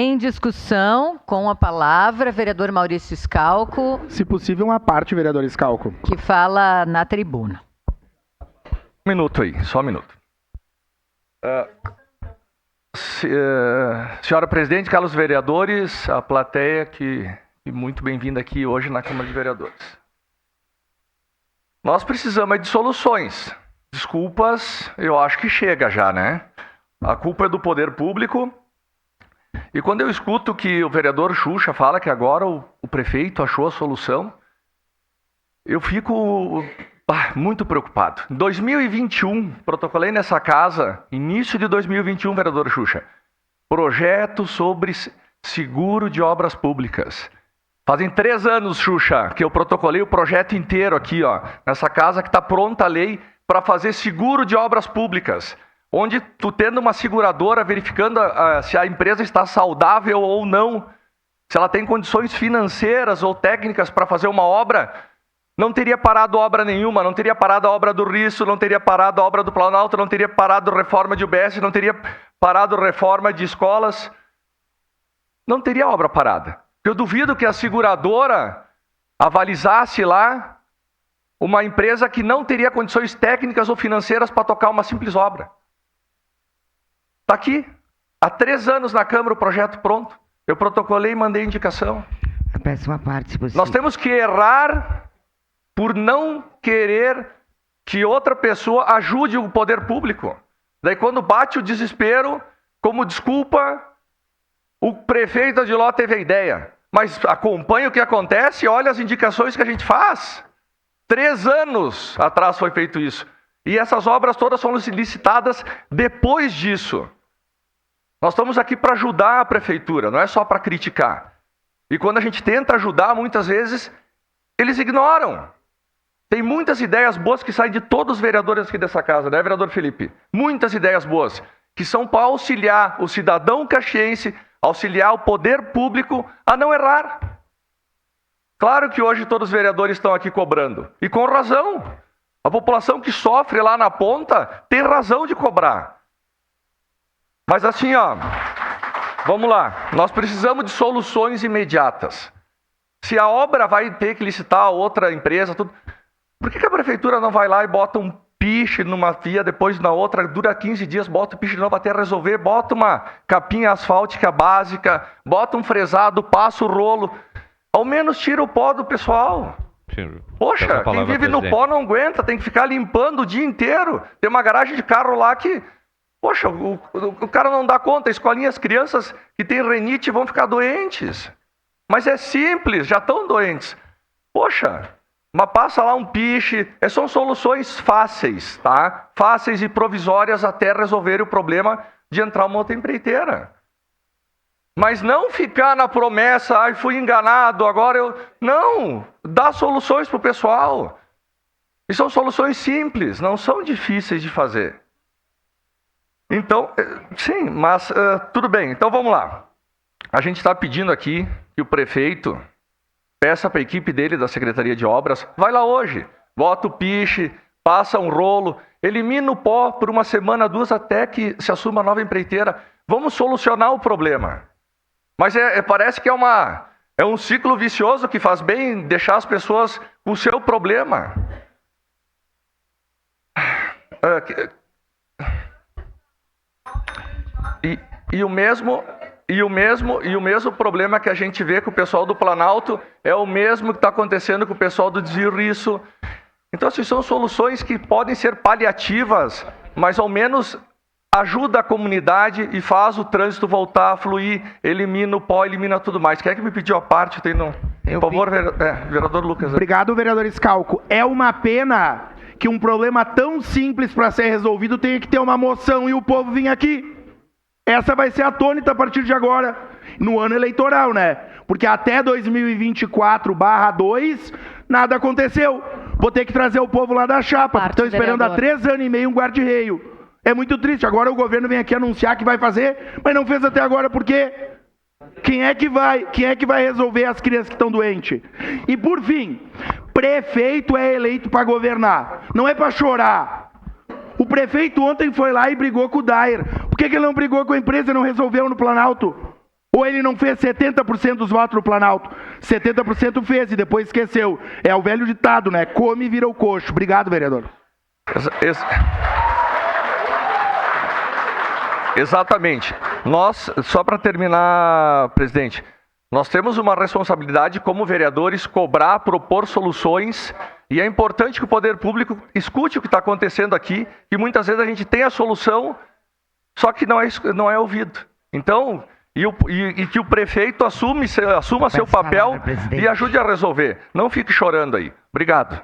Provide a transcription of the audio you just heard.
Em discussão, com a palavra, vereador Maurício Scalco. Se possível, uma parte, vereador Scalco. Que fala na tribuna. Um minuto aí, só um minuto. Senhora Presidente, caros vereadores, a plateia que muito bem-vinda aqui hoje na Câmara de Vereadores. Nós precisamos de soluções. Desculpas, eu acho que chega já, né? A culpa é do poder público. E quando eu escuto que o vereador Xuxa fala que agora o prefeito achou a solução, eu fico muito preocupado. Em 2021, protocolei nessa casa, início de 2021, vereador Xuxa, projeto sobre seguro de obras públicas. Fazem 3 anos, Xuxa, que eu protocolei o projeto inteiro aqui, ó, nessa casa que está pronta a lei para fazer seguro de obras públicas. Onde tu tendo uma seguradora verificando se a empresa está saudável ou não, se ela tem condições financeiras ou técnicas para fazer uma obra, não teria parado obra nenhuma, não teria parado a obra do Risso, não teria parado a obra do Planalto, não teria parado reforma de UBS, não teria parado reforma de escolas, não teria obra parada. Eu duvido que a seguradora avalizasse lá uma empresa que não teria condições técnicas ou financeiras para tocar uma simples obra. Está aqui, há 3 anos na Câmara o projeto pronto. Eu protocolei e mandei indicação. Eu peço uma parte, se possível. Nós temos que errar por não querer que outra pessoa ajude o poder público. Daí quando bate o desespero, como desculpa, o prefeito de Ló teve a ideia. Mas acompanha o que acontece e olha as indicações que a gente faz. 3 anos atrás foi feito isso. E essas obras todas foram licitadas depois disso. Nós estamos aqui para ajudar a prefeitura, não é só para criticar. E quando a gente tenta ajudar, muitas vezes, eles ignoram. Tem muitas ideias boas que saem de todos os vereadores aqui dessa casa, né, vereador Felipe? Muitas ideias boas, que são para auxiliar o cidadão caxiense, auxiliar o poder público a não errar. Claro que hoje todos os vereadores estão aqui cobrando, e com razão. A população que sofre lá na ponta tem razão de cobrar. Mas assim, ó, vamos lá. Nós precisamos de soluções imediatas. Se a obra vai ter que licitar a outra empresa, tudo, por que a prefeitura não vai lá e bota um piche numa via, depois na outra, dura 15 dias, bota o piche de novo até resolver, bota uma capinha asfáltica básica, bota um fresado, passa o rolo, ao menos tira o pó do pessoal. Poxa, quem vive no pó não aguenta, tem que ficar limpando o dia inteiro. Tem uma garagem de carro lá que, poxa, o cara não dá conta, a escolinha, as crianças que têm renite vão ficar doentes. Mas é simples, já estão doentes. Poxa, mas passa lá um piche, são soluções fáceis, tá? Fáceis e provisórias até resolver o problema de entrar uma outra empreiteira. Mas não ficar na promessa, fui enganado, agora eu... Não, dá soluções para o pessoal. E são soluções simples, não são difíceis de fazer. Então, sim, mas tudo bem, então vamos lá. A gente está pedindo aqui que o prefeito peça para a equipe dele da Secretaria de Obras, vai lá hoje, bota o piche, passa um rolo, elimina o pó por 1 semana, 2, até que se assuma a nova empreiteira. Vamos solucionar o problema. Mas parece que é um ciclo vicioso que faz bem deixar as pessoas com o seu problema. E o mesmo problema que a gente vê com o pessoal do Planalto é o mesmo que está acontecendo com o pessoal do Desvio Risso. Então, assim, são soluções que podem ser paliativas, mas ao menos ajuda a comunidade e faz o trânsito voltar a fluir, elimina o pó, elimina tudo mais. Quem é que me pediu a parte? Por favor, vereador Lucas. Obrigado, vereador Scalco. É uma pena que um problema tão simples para ser resolvido tenha que ter uma moção e o povo vir aqui. Essa vai ser a tônica a partir de agora, no ano eleitoral, né? Porque até 2024/2, nada aconteceu. Vou ter que trazer o povo lá da chapa, porque estão esperando há 3 anos e meio um guarda-reio. É muito triste. Agora o governo vem aqui anunciar que vai fazer, mas não fez até agora, por quê? Quem é que vai resolver as crianças que estão doentes? E por fim, prefeito é eleito para governar, não é para chorar. O prefeito ontem foi lá e brigou com o Dair. Por que ele não brigou com a empresa e não resolveu no Planalto? Ou ele não fez 70% dos votos no Planalto? 70% fez e depois esqueceu. É o velho ditado, né? Come e vira o coxo. Obrigado, vereador. Exatamente. Nós, só para terminar, presidente, nós temos uma responsabilidade como vereadores cobrar, propor soluções, e é importante que o poder público escute o que está acontecendo aqui, e muitas vezes a gente tem a solução, só que não é ouvido. Então, e que o prefeito assuma seu papel e ajude a resolver. Não fique chorando aí. Obrigado.